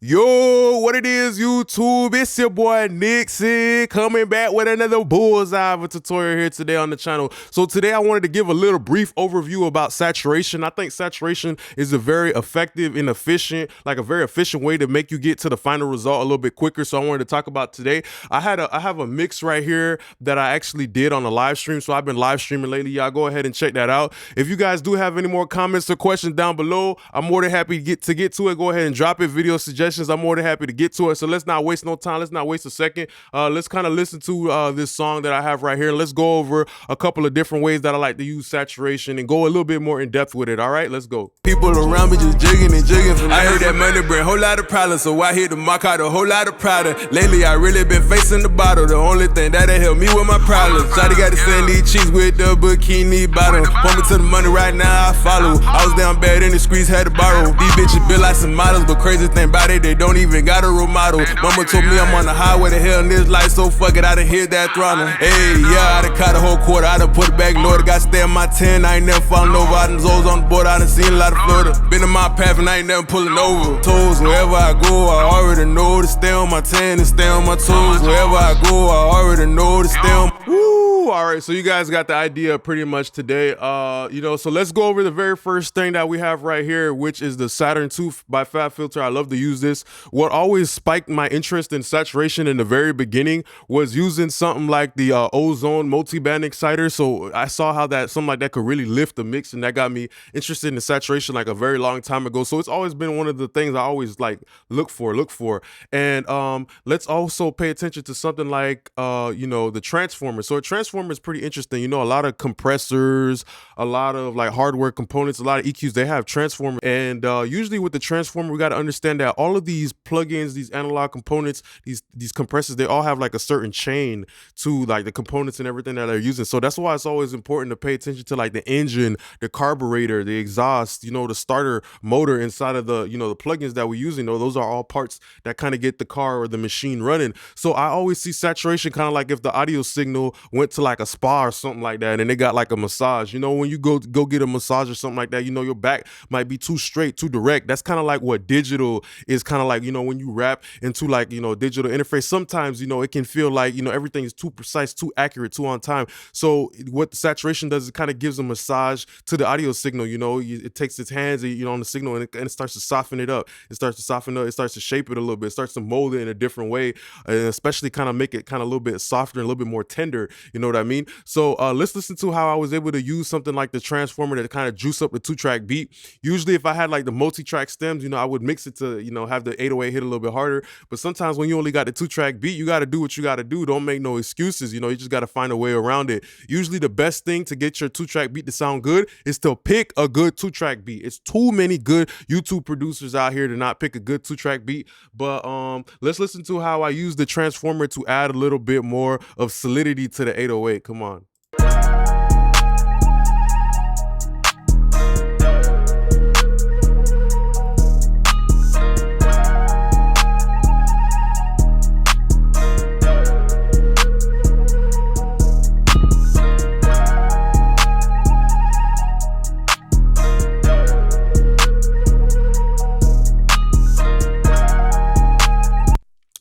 Yo, what it is, YouTube? It's your boy Nixon coming back with another bullseye of a tutorial here today on the channel. So today I wanted to give a little brief overview about saturation. I think saturation is a very effective and efficient, a very efficient way to make you get to the final result a little bit quicker. So I wanted to talk about today. I have a mix right here that I actually did on a live stream. So I've been live streaming lately. Y'all go ahead and check that out. If you guys do have any more comments or questions down below, I'm more than happy to get to it. Go ahead and drop it. Video suggestions, I'm more than happy to get to it. So let's not waste no time. Let's not waste a second. Let's kind of listen to this song that I have right here. Let's go over a couple of different ways that I like to use saturation and go a little bit more in depth with it. All right, let's go. People around me just jigging and jigging. I heard that money bring a whole lot of problems, so I hit the mark out a whole lot of product. Lately, I really been facing the bottle. The only thing that'll help me with my problems. Shawty got to send these cheeks with the bikini bottom. Point me to the money right now, I follow. I was down bad in the streets, had to borrow. These bitches built like some models, but crazy thing about it, they don't even got a role model. Mama told me I'm on the highway to hell in this life, so fuck it, I done hit that throttle. Hey, yeah, I done caught a whole quarter, I done put it back, Lord, I got to stay in my 10, I ain't never falling over. I done Zoes on the board, I done seen a lot of Florida. Been in my path and I ain't never pulling over. Toes, wherever I go, I already know to stay on my 10 and stay on my toes. Wherever I go, I already know to stay on. Woo! All right, so you guys got the idea pretty much today. So let's go over the very first thing that we have right here, which is the Saturn 2 by Fab Filter. I love to use this. What always spiked my interest in saturation in the very beginning was using something like the OZONE multi-band exciter. So I saw how something like that could really lift the mix, and that got me interested in saturation like a very long time ago. So it's always been one of the things I always look for. And let's also pay attention to something like the transformer. So a transformer is pretty interesting. A lot of compressors, a lot of hardware components, a lot of EQs, they have transformer. And usually with the transformer, we got to understand that all of these plugins, these analog components, these compressors, they all have a certain chain to the components and everything that they're using. So that's why it's always important to pay attention to the engine, the carburetor, the exhaust, the starter motor inside of the the plugins that we're using. Those are all parts that kind of get the car or the machine running. So I always see saturation kind of like if the audio signal went to a spa or something like that, and they got a massage. When you go get a massage or something like that, your back might be too straight, too direct. That's kind of like what digital is kind of like. When you rap into digital interface, sometimes it can feel like everything is too precise, too accurate, too on time. So what the saturation does, it kind of gives a massage to the audio signal. It takes its hands on the signal, and it starts to soften it up. It starts to soften up. It starts to shape it a little bit. It starts to mold it in a different way, and especially kind of make it kind of a little bit softer and a little bit more tender. You know what I mean? So let's listen to how I was able to use something like the transformer to kind of juice up the 2-track beat. Usually if I had the multi-track stems, I would mix it to have the 808 hit a little bit harder. But sometimes when you only got the 2-track beat, you got to do what you got to do. Don't make no excuses. You just got to find a way around it. Usually the best thing to get your 2-track beat to sound good is to pick a good 2-track beat. It's too many good YouTube producers out here to not pick a good 2-track beat. But let's listen to how I use the transformer to add a little bit more of solidity to the 808. Come on.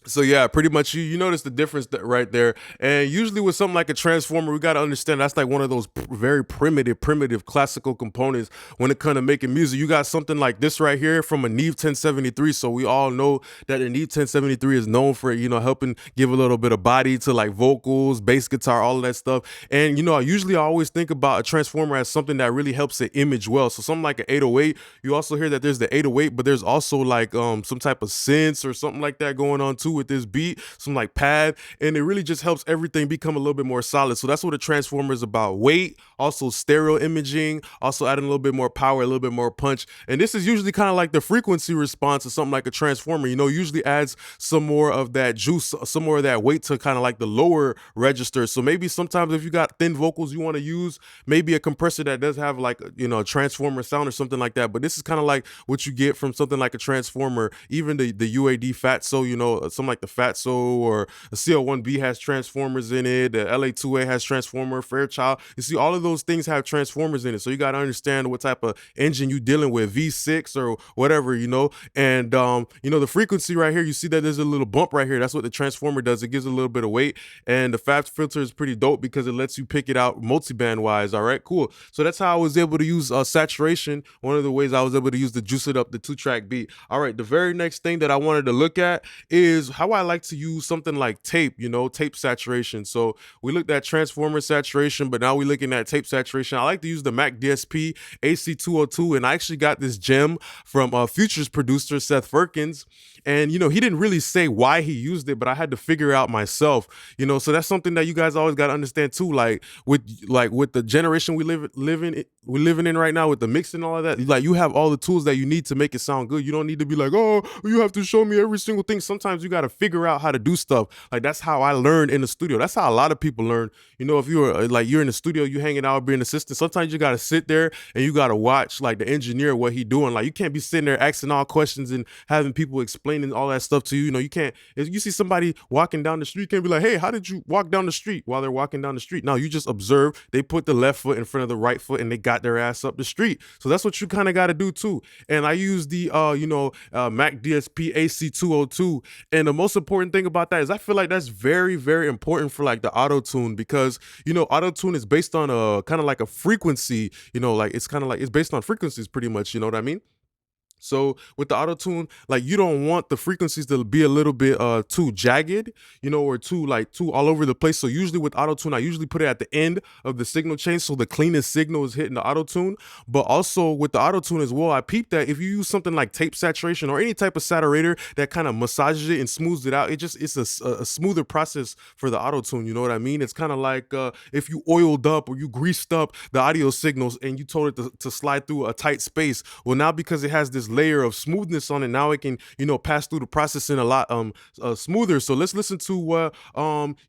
So yeah, pretty much you notice the difference right there. And usually with something like a transformer, we got to understand that's one of those very primitive classical components when it comes to making music. You got something like this right here from a Neve 1073. So we all know that a Neve 1073 is known for helping give a little bit of body to vocals, bass guitar, all of that stuff. And I always think about a transformer as something that really helps it image well. So something like an 808, you also hear that there's the 808, but there's also some type of synths or something like that going on too with this beat, some pad, and it really just helps everything become a little bit more solid. So that's what a transformer is about. Weight, also stereo imaging, also adding a little bit more power, a little bit more punch. And this is usually kind of like the frequency response of something like a transformer, usually adds some more of that juice, some more of that weight to kind of the lower register. So maybe sometimes if you got thin vocals, you want to use maybe a compressor that does have a transformer sound or something like that. But this is kind of like what you get from something like a transformer, even the UAD fat. So something like the Fatso or the CL1B has transformers in it, the LA2A has transformer, Fairchild. You see, all of those things have transformers in it. So you got to understand what type of engine you're dealing with, V6 or whatever, you know. And, you know, the frequency right here, you see that there's a little bump right here. That's what the transformer does. It gives a little bit of weight. And the fast filter is pretty dope because it lets you pick it out multiband wise. All right, cool. So that's how I was able to use saturation. One of the ways I was able to use the Juice It Up, the 2-track beat. All right, the very next thing that I wanted to look at is how I like to use something like tape, you know, tape saturation. So we looked at transformer saturation, but now we're looking at tape saturation. I like to use the Mac DSP AC202, and I actually got this gem from Futures producer Seth Firkins. And, you know, he didn't really say why he used it, but I had to figure out myself, you know. So that's something that you guys always got to understand too. Like with the generation we living in right now, with the mix and all of that, like you have all the tools that you need to make it sound good. You don't need to be like, oh, you have to show me every single thing. Sometimes you got to figure out how to do stuff. Like that's how I learned in the studio. That's how a lot of people learn. You know, if you're in the studio, you hanging out, being an assistant, sometimes you got to sit there and you got to watch like the engineer, what he doing. Like you can't be sitting there asking all questions and having people explaining all that stuff to you. You know, you can't, if you see somebody walking down the street, you can't be like, hey, how did you walk down the street while they're walking down the street? No, you just observe. They put the left foot in front of the right foot and they got their ass up the street. So that's what you kind of got to do too. And I use the, Mac DSP AC202. And the most important thing about that is I feel like that's very, very important for like the auto-tune, because, you know, auto-tune is based on a kind of like a frequency, you know, like it's kind of like, it's based on frequencies pretty much, you know what I mean? So with the auto-tune, like you don't want the frequencies to be a little bit too jagged, you know, or too all over the place. So usually with auto-tune, I usually put it at the end of the signal chain, so the cleanest signal is hitting the auto-tune. But also with the auto-tune as well, I peeped that if you use something like tape saturation or any type of saturator that kind of massages it and smooths it out, it's a smoother process for the auto-tune. You know what I mean? It's kind of like if you oiled up or you greased up the audio signals and you told it to slide through a tight space. Well, now because it has this layer of smoothness on it, now it can, you know, pass through the processing a lot smoother. So let's listen to what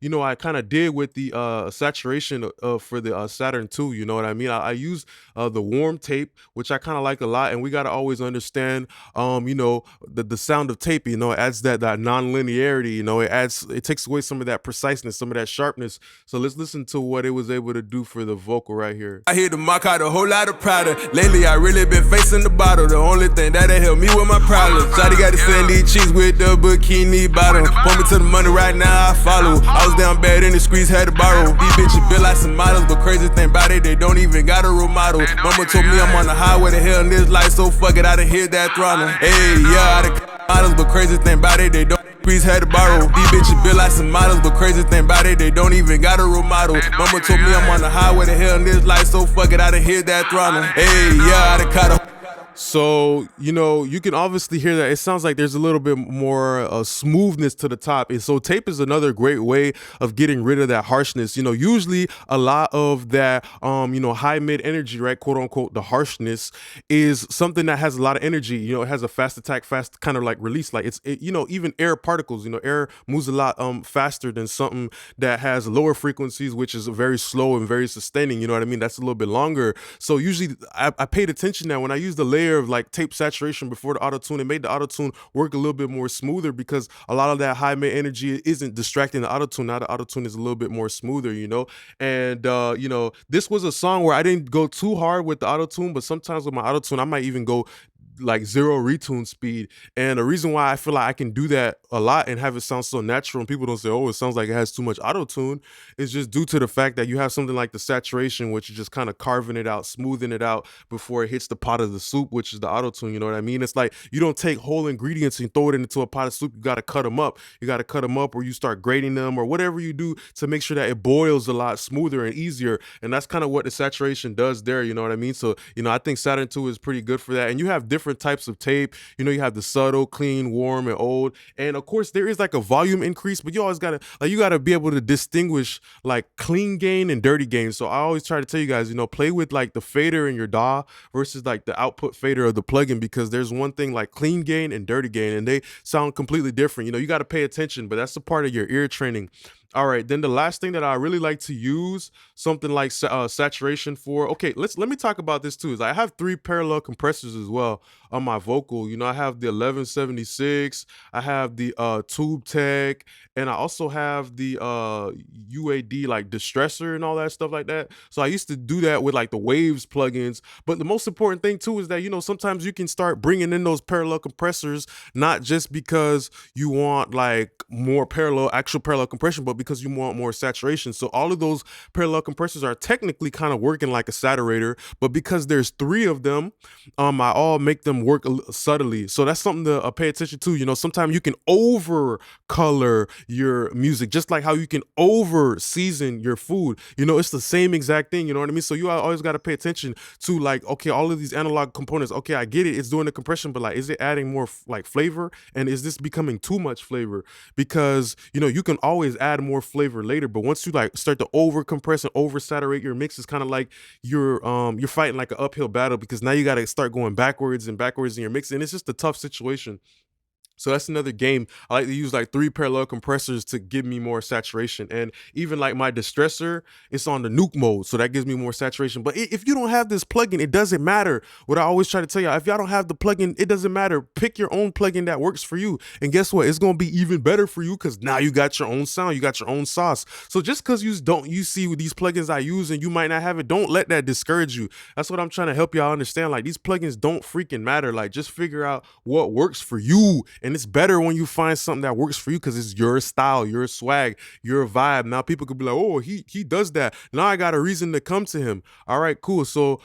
you know, I kind of did with the saturation for the Saturn II. You know what I mean? I use the warm tape, which I kind of like a lot, and we got to always understand you know, the sound of tape, you know, it adds that non-linearity, you know, it takes away some of that preciseness, some of that sharpness. So let's listen to what it was able to do for the vocal right here. I hear the mock out a whole lot of powder. Lately I really been facing the bottle. The only thing that'll help me with my problems. Shawty got the sandy cheeks with the bikini bottom. Point me to the money right now, I follow. I was down bad in the streets, had to borrow. These bitches built like some models, but crazy thing about it, they don't even got a role model. Mama told me I'm on the highway to hell in this life, so fuck it, I done hit that throttle. Hey, yeah, I done models, but crazy thing about it, they don't. Please had to borrow. These bitches built like some models, but crazy thing about it, they don't even got a role model. Mama told me I'm on the highway to hell in this life, so fuck it, I done hit that throttle. Hey, yeah, I done caught a. So, you know, you can obviously hear that it sounds like there's a little bit more smoothness to the top. And so tape is another great way of getting rid of that harshness. You know, usually a lot of that, you know, high mid energy, right, quote unquote, the harshness is something that has a lot of energy. You know, it has a fast attack, fast kind of like release. Like you know, even air particles, you know, air moves a lot faster than something that has lower frequencies, which is very slow and very sustaining. You know what I mean? That's a little bit longer. So usually I paid attention that when I use the layer of like tape saturation before the auto-tune, it made the auto-tune work a little bit more smoother, because a lot of that high mid energy isn't distracting the auto-tune. Now the auto-tune is a little bit more smoother, you know. And you know, this was a song where I didn't go too hard with the auto-tune, but sometimes with my auto-tune I might even go like 0 retune speed. And the reason why I feel like I can do that a lot and have it sound so natural and people don't say, oh, it sounds like it has too much auto-tune, is just due to the fact that you have something like the saturation, which is just kind of carving it out, smoothing it out before it hits the pot of the soup, which is the auto-tune. You know what I mean? It's like you don't take whole ingredients and throw it into a pot of soup. You got to cut them up. You got to cut them up, or you start grating them, or whatever you do to make sure that it boils a lot smoother and easier. And that's kind of what the saturation does there. You know what I mean? So, you know, I think Saturn II is pretty good for that. And you have different types of tape. You know, you have the subtle, clean, warm, and old. And of course there is like a volume increase, but you always gotta, like, you gotta be able to distinguish like clean gain and dirty gain. So I always try to tell you guys, you know, play with like the fader in your DAW versus like the output fader of the plugin, because there's one thing like clean gain and dirty gain, and they sound completely different. You know, you got to pay attention, but that's a part of your ear training. All right, then the last thing that I really like to use something like saturation for. Okay, let me talk about this too. Is I have 3 parallel compressors as well. on my vocal. You know, I have the 1176, I have the Tube Tech, and I also have the UAD like distressor and all that stuff like that. So I used to do that with like the Waves plugins. But the most important thing too is that, you know, sometimes you can start bringing in those parallel compressors, not just because you want like more actual parallel compression, but because you want more saturation. So all of those parallel compressors are technically kind of working like a saturator, but because there's three of them, I all make them work subtly. So that's something to pay attention to. You know, sometimes you can over color your music, just like how you can over season your food. You know, it's the same exact thing. You know what I mean? So you always got to pay attention to like, okay, all of these analog components. Okay, I get it. It's doing the compression, but like, is it adding more like flavor? And is this becoming too much flavor? Because, you know, you can always add more flavor later, but once you like start to over compress and over saturate your mix, it's kind of like you're fighting like an uphill battle, because now you got to start going backwards and backwards in your mix, and it's just a tough situation. So that's another game. I like to use like 3 parallel compressors to give me more saturation. And even like my distressor, it's on the nuke mode, so that gives me more saturation. But if you don't have this plugin, it doesn't matter. What I always try to tell you, if y'all don't have the plugin, it doesn't matter. Pick your own plugin that works for you. And guess what? It's gonna be even better for you, because now you got your own sound, you got your own sauce. So just because you see with these plugins I use and you might not have it, don't let that discourage you. That's what I'm trying to help y'all understand. Like, these plugins don't freaking matter. Like, just figure out what works for you. And it's better when you find something that works for you, because it's your style, your swag, your vibe. Now people could be like, oh, he does that. Now I got a reason to come to him. All right, cool. So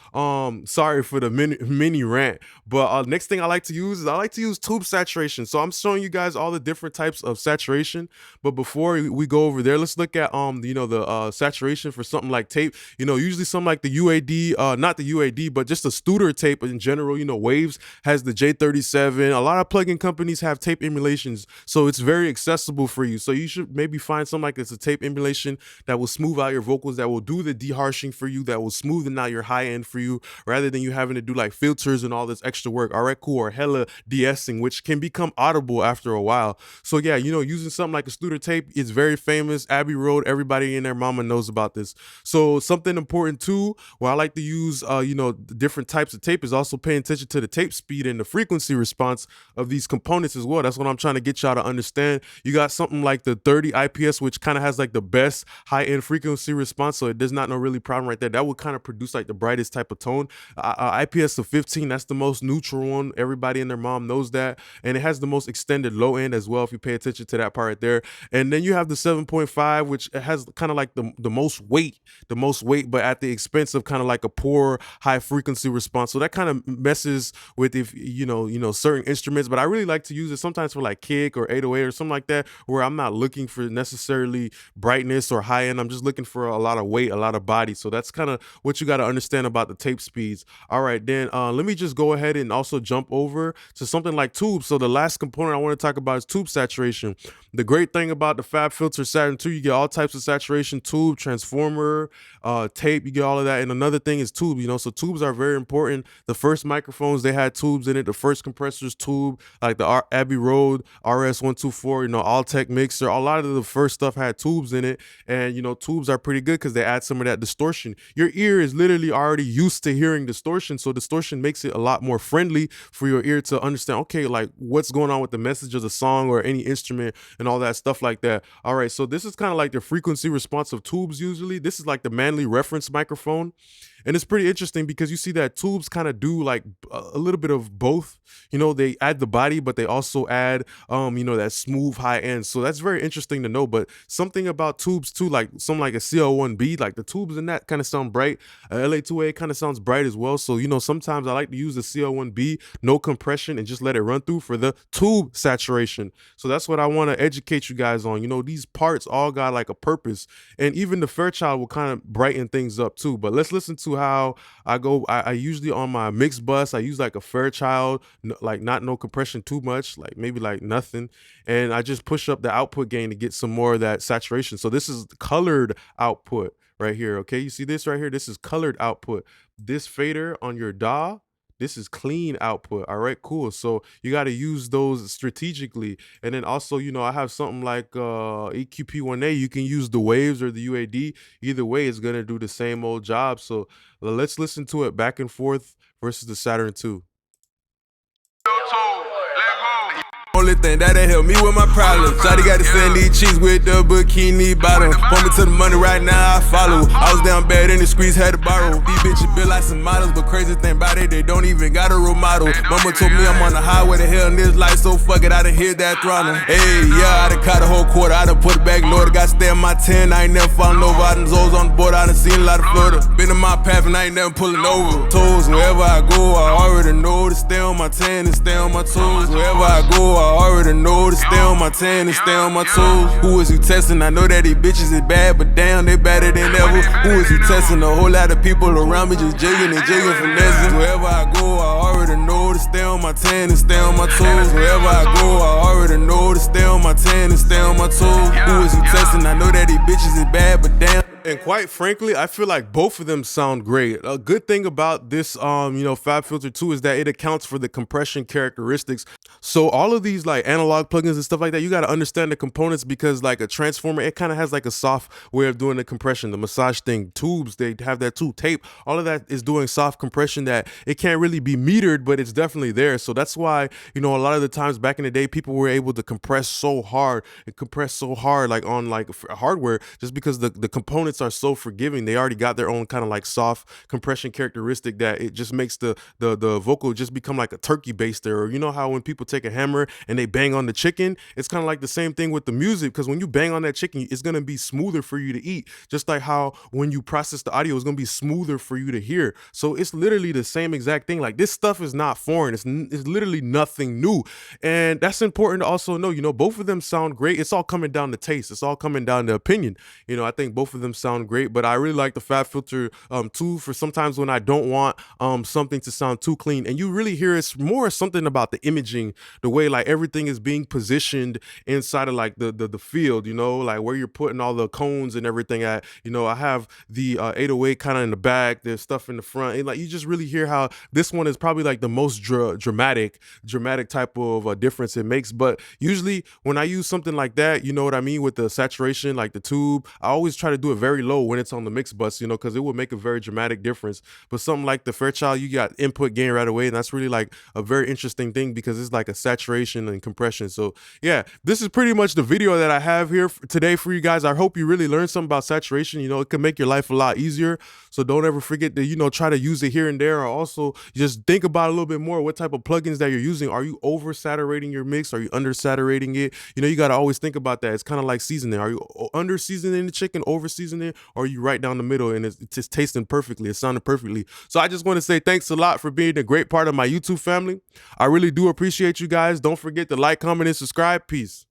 sorry for the mini rant, but next thing I like to use is I like to use tube saturation. So I'm showing you guys all the different types of saturation. But before we go over there, let's look at the saturation for something like tape. You know, usually something like the UAD, not the UAD, but just a Studer tape in general. You know, Waves has the J37. A lot of plugin companies have tape emulations, so it's very accessible for you. So you should maybe find something like it's a tape emulation that will smooth out your vocals, that will do the deharshing for you, that will smoothen out your high end for you, rather than you having to do like filters and all this extra work. All right, cool. Or hella de-essing, which can become audible after a while. So yeah, you know, using something like a Studer tape is very famous. Abbey Road, everybody and their mama knows about this. So something important too, where I like to use different types of tape, is also paying attention to the tape speed and the frequency response of these components as well. That's what I'm trying to get y'all to understand. You got something like the 30 IPS, which kind of has like the best high-end frequency response, so it does not no really problem right there. That would kind of produce like the brightest type of tone. IPS of 15, that's the most neutral one. Everybody and their mom knows that. And it has the most extended low end as well, if you pay attention to that part right there. And then you have the 7.5, which has kind of like the most weight, but at the expense of kind of like a poor high frequency response. So that kind of messes with, if you know certain instruments. But I really like to use it sometimes for like kick or 808 or something like that, where I'm not looking for necessarily brightness or high end. I'm just looking for a lot of weight, a lot of body. So that's kind of what you got to understand about the tape speeds. All right, then let me just go ahead and also jump over to something like tubes. So the last component I want to talk about is tube saturation. The great thing about the FabFilter Saturn 2, you get all types of saturation: tube, transformer, tape, you get all of that. And another thing is tube, so tubes are very important. The first microphones, they had tubes in it. The first compressors, tube, like the Abbey Road RS124, All-Tech mixer, a lot of the first stuff had tubes in it. And tubes are pretty good because they add some of that distortion. Your ear is literally already used to hearing distortion, so distortion makes it a lot more friendly for your ear to understand, okay, like what's going on with the message of the song or any instrument and all that stuff like that. All right, so this is kind of like the frequency response of tubes. Usually this is like the Manley reference microphone. And it's pretty interesting because you see that tubes kind of do like a little bit of both. They add the body, but they also add, that smooth high end. So that's very interesting to know. But something about tubes too, like something like a CO1B, like the tubes in that kind of sound bright. LA2A kind of sounds bright as well. So, sometimes I like to use the CO1B, no compression, and just let it run through for the tube saturation. So that's what I want to educate you guys on. These parts all got like a purpose. And even the Fairchild will kind of brighten things up too. But let's listen to how I go. I usually on my mix bus, I use like a Fairchild, like not no compression too much, like maybe like nothing. And I just push up the output gain to get some more of that saturation. So this is colored output right here. Okay, you see this right here? This is colored output. This fader on your DAW, this is clean output. All right, cool. So you got to use those strategically. And then also, I have something like EQP1A. You can use the Waves or the UAD. Either way, it's going to do the same old job. So let's listen to it back and forth versus the Saturn 2. only thing that'll help me with my problems. Shawty got the sandy cheeks with the bikini bottom. Point me to the money right now, I follow. I was down bad in the streets, had to borrow. These bitches built like some models, but crazy thing about it, they don't even got a role model. Mama told me I'm on the highway to hell in this life, so fuck it, I done hit that throttle. Hey, yeah, I done caught a whole quarter, I done put it back loaded. Got to stay in my 10, I ain't never falling over. I done zones on the board, I done seen a lot of Florida. Been in my path and I ain't never pulling over. Toes, wherever I go, I already know to stay on my 10 and stay on my toes. Wherever I go, I already know to stay on my 10 and stay on my toes. Who is you testing? I know that these bitches is bad, but damn, they better than ever. Who is you testing? A whole lot of people around me just jigging and jigging for lessons. Wherever I go, I already know to stay on my 10 and stay on my toes. Wherever I go, I already know to stay on my 10 and stay on my toes. Who is you testing? I know that these bitches is bad, but damn. And quite frankly, I feel like both of them sound great. A good thing about this, FabFilter 2 is that it accounts for the compression characteristics. So all of these like analog plugins and stuff like that, you got to understand the components because like a transformer, it kind of has like a soft way of doing the compression. The massage thing, tubes, they have that too. Tape, all of that is doing soft compression that it can't really be metered, but it's definitely there. So that's why, a lot of the times back in the day, people were able to compress so hard like on like hardware just because the components are so forgiving. They already got their own kind of like soft compression characteristic that it just makes the vocal just become like a turkey baster. Or you know how when people take a hammer and they bang on the chicken, it's kind of like the same thing with the music, because when you bang on that chicken, it's going to be smoother for you to eat, just like how when you process the audio, it's going to be smoother for you to hear. So it's literally the same exact thing. Like this stuff is not foreign. It's literally nothing new. And that's important to also know, both of them sound great. It's all coming down to taste. It's all coming down to opinion. I think both of them sound great, but I really like the FabFilter 2 for sometimes when I don't want something to sound too clean. And you really hear it's more something about the imaging, the way like everything is being positioned inside of like the field, like where you're putting all the cones and everything at. I have the 808 kind of in the back, there's stuff in the front, and like you just really hear how this one is probably like the most dramatic type of difference it makes. But usually when I use something like that, you know what I mean, with the saturation, like the tube, I always try to do it very low when it's on the mix bus, because it would make a very dramatic difference. But something like the Fairchild, you got input gain right away, and that's really like a very interesting thing because it's like a saturation and compression. So yeah, this is pretty much the video that I have here today for you guys. I hope you really learned something about saturation. It can make your life a lot easier. So don't ever forget to, try to use it here and there, or also just think about a little bit more what type of plugins that you're using. Are you oversaturating your mix? Are you undersaturating it? You got to always think about that. It's kind of like seasoning. Are you under seasoning the chicken, over seasoning, or are you right down the middle and it's just tasting perfectly? It's sounding perfectly. So I just want to say thanks a lot for being a great part of my YouTube family. I really do appreciate you guys. Don't forget to like, comment, and subscribe. Peace.